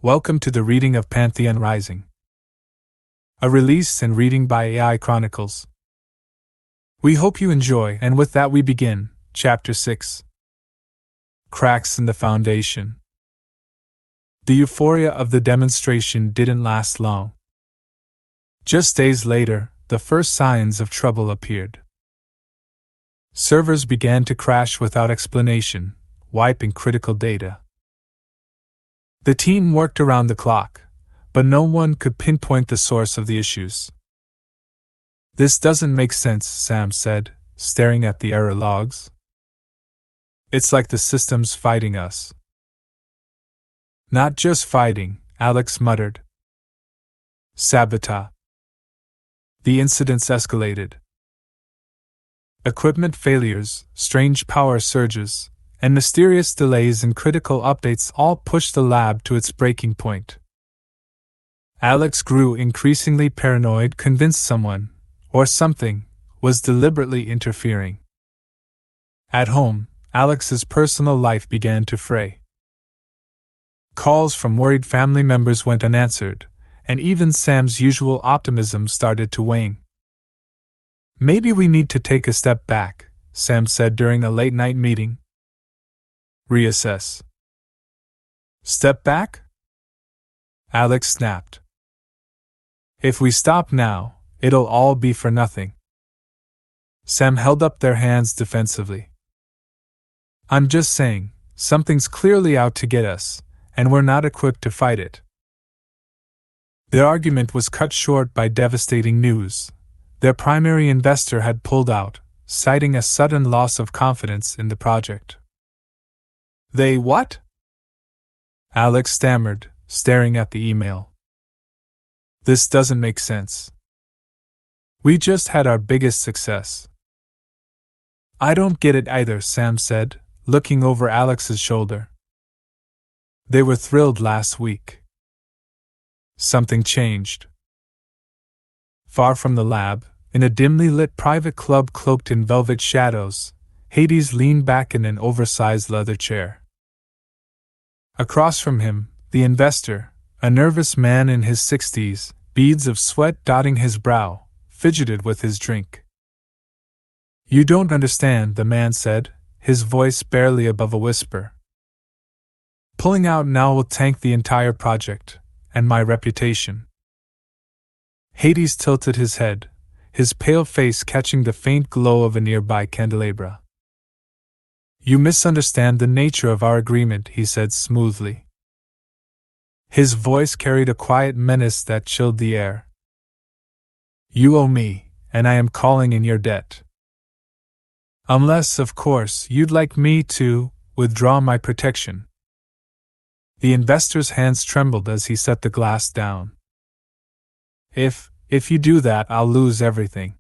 Welcome to the reading of Pantheon Rising. A release and reading by AI Chronicles. We hope you enjoy, and with that we begin, Chapter 6. Cracks in the Foundation. The euphoria of the demonstration didn't last long. Just days later, the first signs of trouble appeared. Servers began to crash without explanation, wiping critical data. The team worked around the clock, but no one could pinpoint the source of the issues. "This doesn't make sense," Sam said, staring at the error logs. "It's like the system's fighting us." "Not just fighting," Alex muttered. "Sabotage." The incidents escalated. Equipment failures, strange power surges, and mysterious delays in critical updates all pushed the lab to its breaking point. Alex grew increasingly paranoid, convinced someone, or something, was deliberately interfering. At home, Alex's personal life began to fray. Calls from worried family members went unanswered, and even Sam's usual optimism started to wane. "Maybe we need to take a step back," Sam said during a late-night meeting. "Reassess." "Step back?" Alex snapped. "If we stop now, it'll all be for nothing." Sam held up their hands defensively. "I'm just saying, something's clearly out to get us, and we're not equipped to fight it." Their argument was cut short by devastating news. Their primary investor had pulled out, citing a sudden loss of confidence in the project. "They what?" Alex stammered, staring at the email. "This doesn't make sense. We just had our biggest success." "I don't get it either," Sam said, looking over Alex's shoulder. "They were thrilled last week. Something changed." Far from the lab, in a dimly lit private club cloaked in velvet shadows, Hades leaned back in an oversized leather chair. Across from him, the investor, a nervous man in his 60s, beads of sweat dotting his brow, fidgeted with his drink. "You don't understand," the man said, his voice barely above a whisper. "Pulling out now will tank the entire project, and my reputation." Hades tilted his head, his pale face catching the faint glow of a nearby candelabra. "You misunderstand the nature of our agreement," he said smoothly. His voice carried a quiet menace that chilled the air. "You owe me, and I am calling in your debt. Unless, of course, you'd like me to withdraw my protection." The investor's hands trembled as he set the glass down. If you do that, I'll lose everything."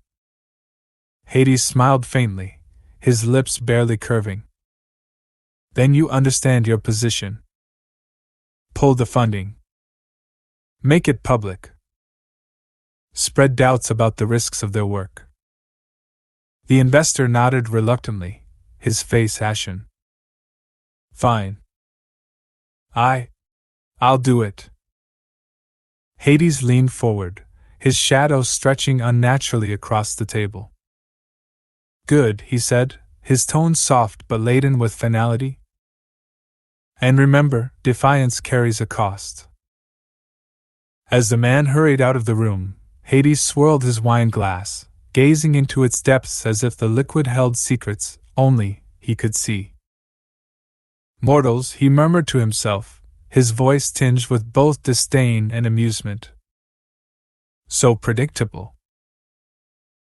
Hades smiled faintly, his lips barely curving. "Then you understand your position. Pull the funding. Make it public. Spread doubts about the risks of their work." The investor nodded reluctantly, his face ashen. "Fine. I'll do it." Hades leaned forward, his shadow stretching unnaturally across the table. "Good," he said, his tone soft but laden with finality. "And remember, defiance carries a cost." As the man hurried out of the room, Hades swirled his wine glass, gazing into its depths as if the liquid held secrets only he could see. "Mortals," he murmured to himself, his voice tinged with both disdain and amusement. "So predictable."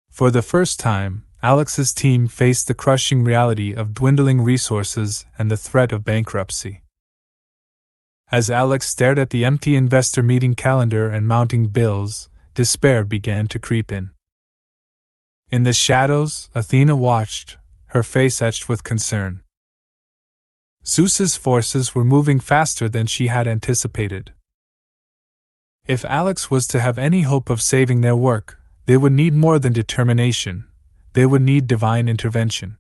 For the first time, Alex's team faced the crushing reality of dwindling resources and the threat of bankruptcy. As Alex stared at the empty investor meeting calendar and mounting bills, despair began to creep in. In the shadows, Athena watched, her face etched with concern. Zeus's forces were moving faster than she had anticipated. If Alex was to have any hope of saving their work, they would need more than determination. They would need divine intervention.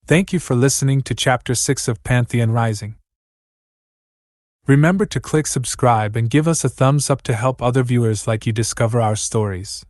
Thank you for listening to Chapter 6 of Pantheon Rising. Remember to click subscribe and give us a thumbs up to help other viewers like you discover our stories.